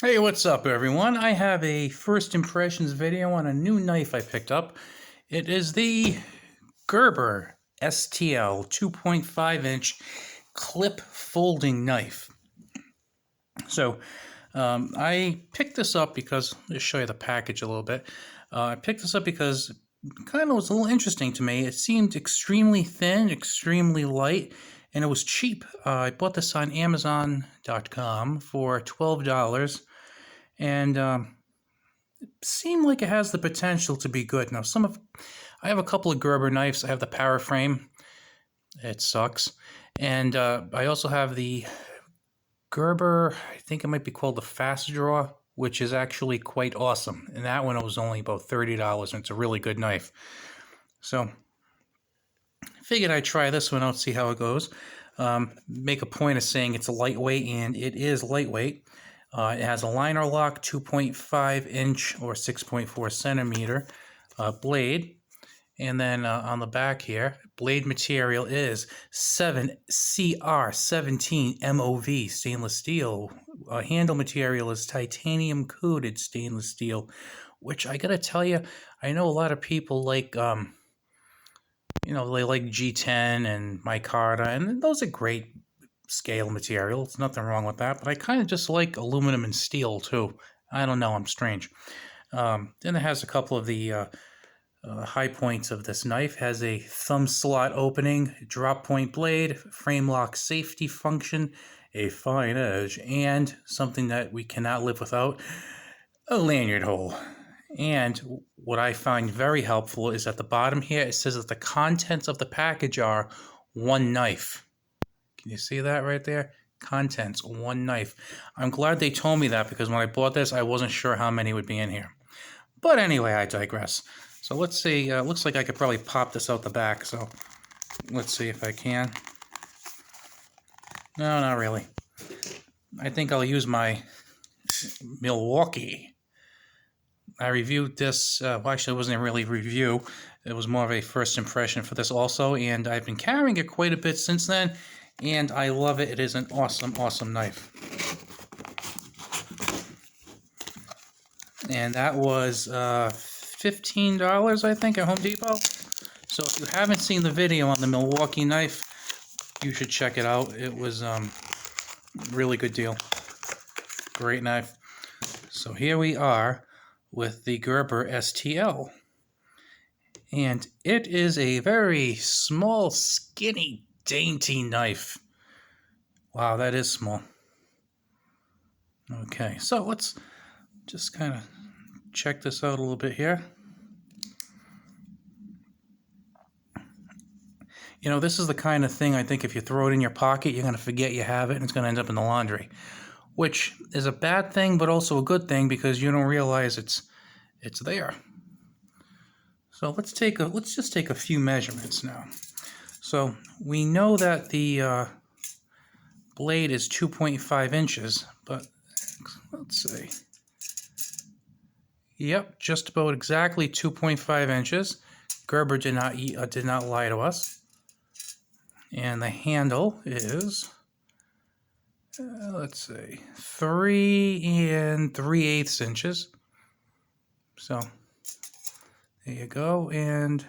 Hey, what's up everyone? I have a first impressions video on a new knife I picked up. It is the Gerber STL 2.5 inch clip folding knife. So I picked this up because, let me show you the package a little bit. I picked this up because it kind of was a little interesting to me. It seemed extremely thin, extremely light, and it was cheap. I bought this on Amazon.com for $12. And seem like it has the potential to be good. Now, I have a couple of Gerber knives. I have the Power Frame. It sucks. And I also have the Gerber, I think it might be called the Fast Draw, which is actually quite awesome. And that one was only about $30, and it's a really good knife. So I figured I'd try this one out, see how it goes. Make a point of saying it's a lightweight, and it is lightweight. It has a liner lock 2.5 inch or 6.4 centimeter blade. And then on the back here, blade material is 7CR17 MOV stainless steel. Handle material is titanium coated stainless steel, which I gotta tell you, I know a lot of people like, they like G10 and micarta, and those are great scale materials. Nothing wrong with that, but I kind of just like aluminum and steel too. I don't know, I'm strange. Then it has a couple of the high points of this knife. Has a thumb slot opening, drop point blade, frame lock safety function, a fine edge, and something that we cannot live without, a lanyard hole. And what I find very helpful is at the bottom here, it says that the contents of the package are one knife. Can you see that right there? Contents, one knife. I'm glad they told me that because when I bought this, I wasn't sure how many would be in here. But anyway, I digress. So let's see. Looks like I could probably pop this out the back. So let's see if I can. No, not really. I think I'll use my Milwaukee. I reviewed this. Well, actually, it wasn't really a review. It was more of a first impression for this also. And I've been carrying it quite a bit since then. And I love it. It is an awesome, awesome knife. And that was $15, I think, at Home Depot. So if you haven't seen the video on the Milwaukee knife, you should check it out. It was really good deal. Great knife. So here we are with the Gerber STL. And it is a very small, skinny, dainty knife. Wow, that is small. Okay, so let's just kind of check this out a little bit here. You know, this is the kind of thing I think if you throw it in your pocket, you're going to forget you have it and it's going to end up in the laundry, which is a bad thing, but also a good thing because you don't realize it's there. So let's just take a few measurements now. So we know that the blade is 2.5 inches, but let's see. Yep, just about exactly 2.5 inches. Gerber did not lie to us. And the handle is, let's see, 3 3/8 inches. So there you go, and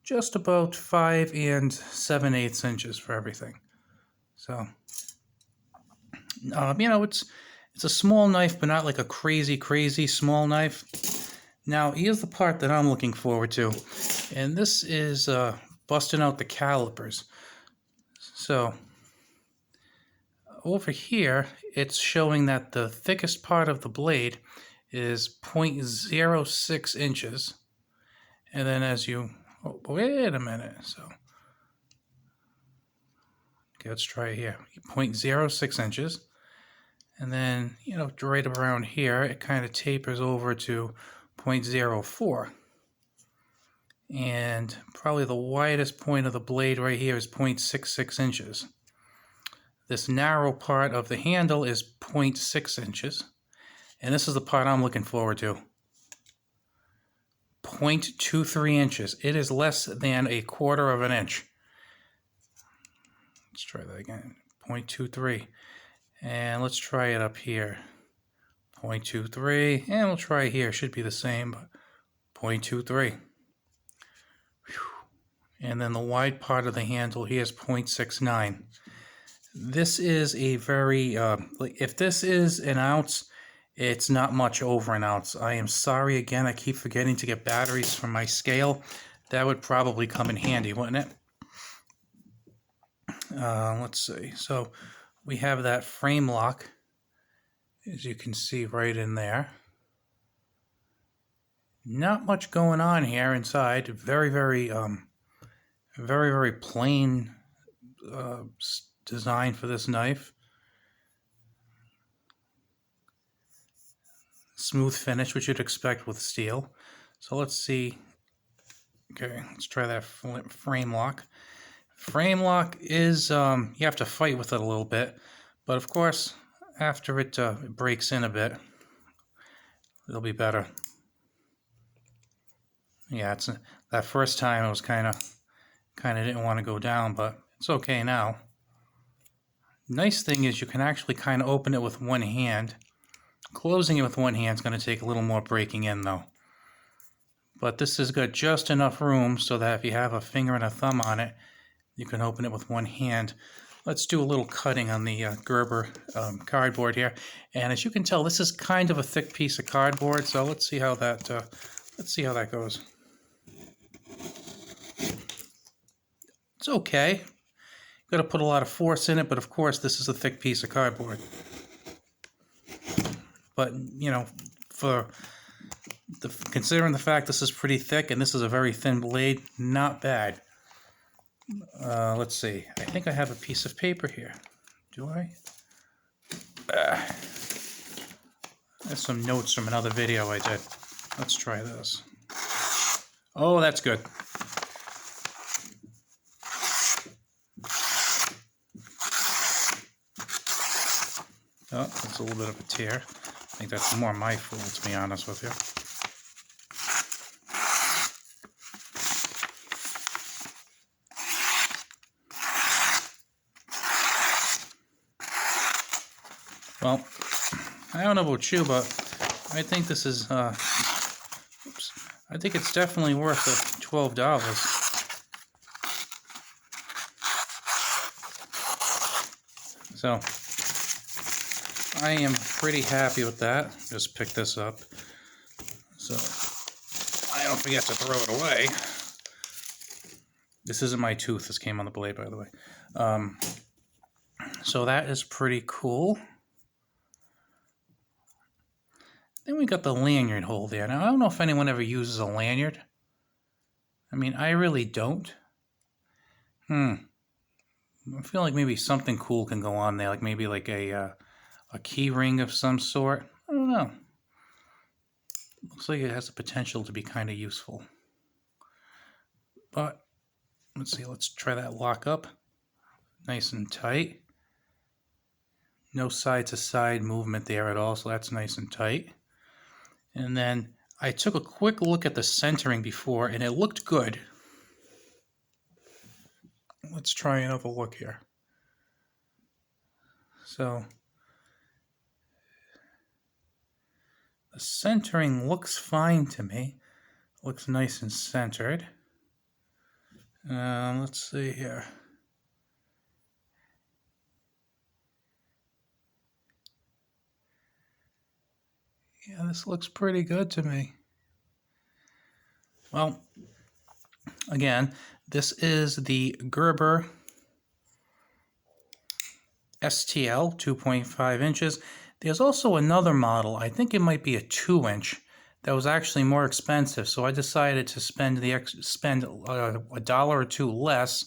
just about 5 7/8 inches for everything. So, it's a small knife, but not like a crazy, crazy small knife. Now, here's the part that I'm looking forward to, and this is busting out the calipers. So, over here, it's showing that the thickest part of the blade is 0.06 inches. And then as you, oh, wait a minute. So, okay, let's try it here. 0.06 inches. And then, right around here, it kind of tapers over to 0.04. And probably the widest point of the blade right here is 0.66 inches. This narrow part of the handle is 0.6 inches. And this is the part I'm looking forward to. 0.23 inches. It is less than a quarter of an inch. Let's try that again. 0.23. And let's try it up here. 0.23, and we'll try here. Should be the same, but 0.23. And then the wide part of the handle here is 0.69. This is a very, if this is an ounce, it's not much over an ounce. I am sorry again, I keep forgetting to get batteries for my scale. That would probably come in handy, wouldn't it? Let's see. So we have that frame lock, as you can see right in there. Not much going on here inside. Very, very plain design for this knife. Smooth finish, which you'd expect with steel. So let's see. Okay, let's try that frame lock. Frame lock is, you have to fight with it a little bit, but of course, after it breaks in a bit, it'll be better. Yeah, it's that first time it was kind of didn't want to go down, but it's okay now. Nice thing is you can actually kind of open it with one hand. Closing it with one hand is going to take a little more breaking in though. But this has got just enough room so that if you have a finger and a thumb on it, you can open it with one hand. Let's do a little cutting on the Gerber cardboard here. And as you can tell, this is kind of a thick piece of cardboard, so let's see how that goes. It's okay. You've got to put a lot of force in it, but of course this is a thick piece of cardboard. But, you know, considering the fact this is pretty thick and this is a very thin blade, not bad. Let's see. I think I have a piece of paper here. Do I? There's some notes from another video I did. Let's try this. Oh, that's good. Oh, that's a little bit of a tear. I think that's more my fault, to be honest with you. Well, I don't know about you, but I think this is, I think it's definitely worth the $12. So, I am pretty happy with that. Just pick this up so I don't forget to throw it away. This isn't my tooth. This came on the blade, by the way. So that is pretty cool. Then we got the lanyard hole there. Now, I don't know if anyone ever uses a lanyard. I mean, I really don't. I feel like maybe something cool can go on there, like maybe like a key ring of some sort. I don't know. Looks like it has the potential to be kind of useful. But, let's see, let's try that lock up. Nice and tight. No side-to-side movement there at all, so that's nice and tight. And then I took a quick look at the centering before, and it looked good. Let's try another look here. So, the centering looks fine to me. Looks nice and centered. Let's see here. Yeah, this looks pretty good to me. Well, again, this is the Gerber STL 2.5 inches. There's also another model, I think it might be a 2-inch, that was actually more expensive. So I decided to spend $1 or $2 less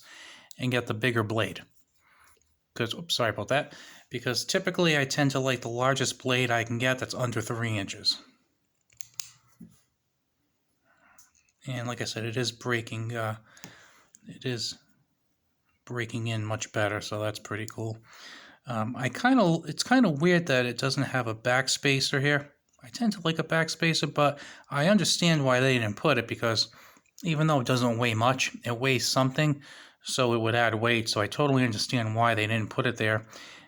and get the bigger blade. Because, oops, sorry about that. Because typically I tend to like the largest blade I can get that's under 3 inches. And like I said, it is breaking in much better, so that's pretty cool. It's kind of weird that it doesn't have a backspacer here. I tend to like a backspacer, but I understand why they didn't put it, because even though it doesn't weigh much, it weighs something, so it would add weight. So I totally understand why they didn't put it there.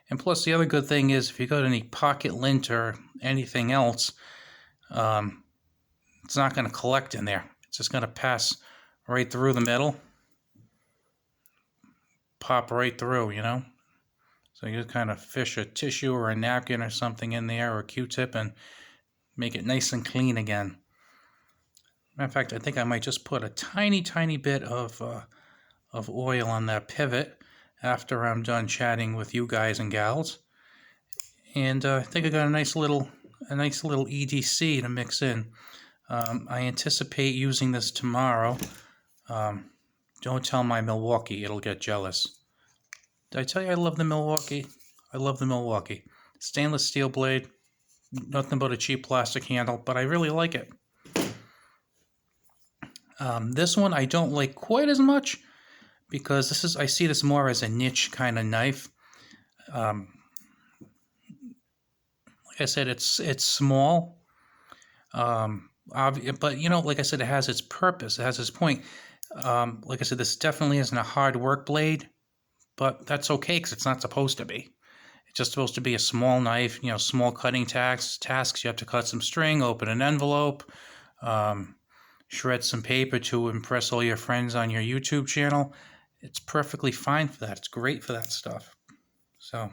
And plus, the other good thing is if you got any pocket lint or anything else, it's not going to collect in there. It's just going to pass right through the middle, pop right through, you know. So you just kind of fish a tissue or a napkin or something in there, or a Q-tip, and make it nice and clean again. Matter of fact, I think I might just put a tiny, tiny bit of oil on that pivot after I'm done chatting with you guys and gals. And I think I got a nice little EDC to mix in. I anticipate using this tomorrow. Don't tell my Milwaukee, it'll get jealous. Did I tell you I love the Milwaukee? I love the Milwaukee. Stainless steel blade, nothing but a cheap plastic handle, but I really like it. This one I don't like quite as much because I see this more as a niche kind of knife. Like I said, it's small, but you know, like I said, it has its purpose. It has its point. Like I said, this definitely isn't a hard work blade, but that's okay because it's not supposed to be. It's just supposed to be a small knife, you know, small cutting tasks. You have to cut some string, open an envelope, shred some paper to impress all your friends on your YouTube channel. It's perfectly fine for that. It's great for that stuff. So,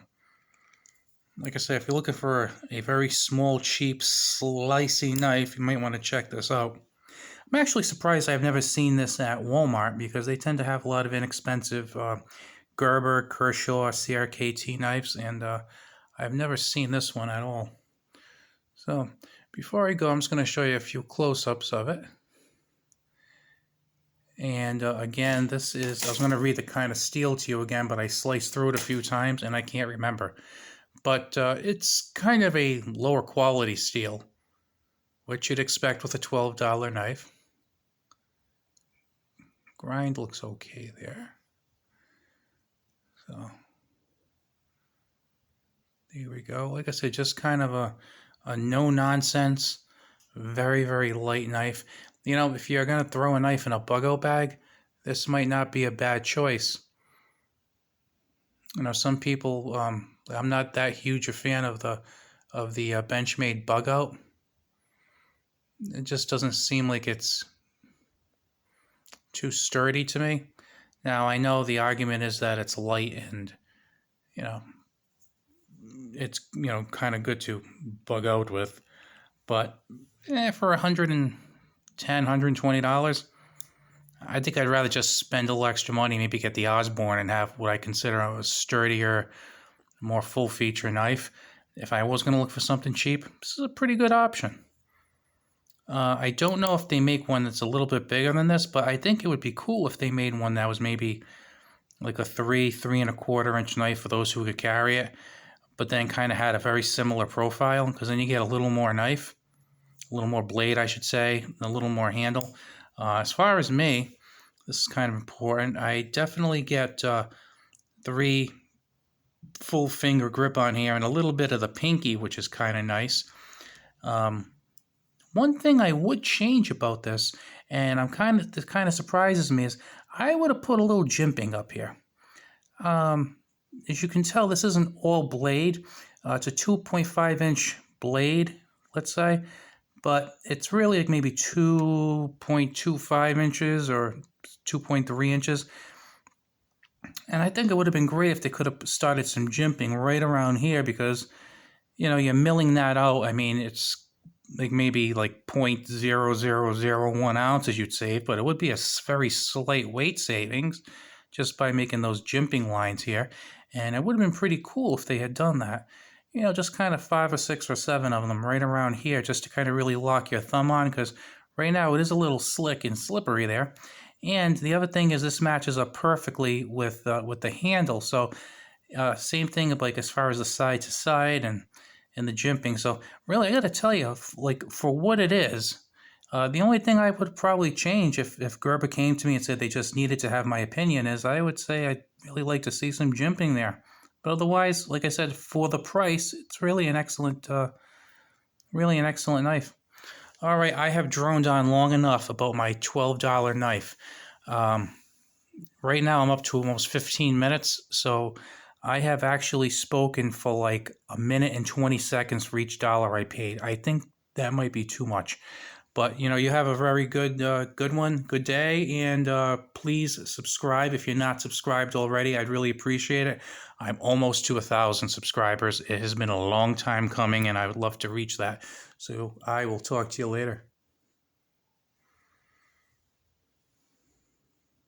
like I said, if you're looking for a very small, cheap, slicey knife, you might want to check this out. I'm actually surprised I've never seen this at Walmart because they tend to have a lot of inexpensive Gerber, Kershaw, CRKT knives, and I've never seen this one at all. So before I go, I'm just going to show you a few close-ups of it. And again, I was going to read the kind of steel to you again, but I sliced through it a few times and I can't remember. But it's kind of a lower quality steel, which you'd expect with a $12 knife. Grind looks okay there. So there we go. Like I said, just kind of a no-nonsense, very, very light knife. You know, if you're going to throw a knife in a bug-out bag, this might not be a bad choice. You know, some people, I'm not that huge a fan of the Benchmade bug-out. It just doesn't seem like it's too sturdy to me. Now, I know the argument is that it's light and, you know, it's, you know, kind of good to bug out with. But for $110, $120, I think I'd rather just spend a little extra money, maybe get the Osborne and have what I consider a sturdier, more full-feature knife. If I was going to look for something cheap, this is a pretty good option. I don't know if they make one that's a little bit bigger than this, but I think it would be cool if they made one that was maybe like a 3.25 inch knife for those who could carry it, but then kind of had a very similar profile, because then you get a little more knife, a little more blade, I should say, a little more handle. As far as me, this is kind of important. I definitely get 3 full finger grip on here and a little bit of the pinky, which is kind of nice. One thing I would change about this, and this kind of surprises me, is I would have put a little jimping up here. As you can tell, this isn't all blade. It's a 2.5 inch blade, let's say, but it's really like maybe 2.25 inches or 2.3 inches. And I think it would have been great if they could have started some jimping right around here, because, you know, you're milling that out. I mean, it's like maybe like 0.0001 ounces you'd save, but it would be a very slight weight savings just by making those jimping lines here. And it would have been pretty cool if they had done that. You know, just kind of 5 or 6 or 7 of them right around here, just to kind of really lock your thumb on, because right now it is a little slick and slippery there. And the other thing is this matches up perfectly with the handle. So same thing like as far as the side to side and the jimping. So really, I got to tell you, like, for what it is, the only thing I would probably change if Gerber came to me and said they just needed to have my opinion is I would say I'd really like to see some jimping there. But otherwise, like I said, for the price, it's really an excellent knife. All right, I have droned on long enough about my $12 knife. Right now, I'm up to almost 15 minutes, so I have actually spoken for like a minute and 20 seconds for each dollar I paid. I think that might be too much. But you have a very good one, good day, and please subscribe if you're not subscribed already. I'd really appreciate it. I'm almost to 1,000 subscribers. It has been a long time coming, and I would love to reach that. So I will talk to you later.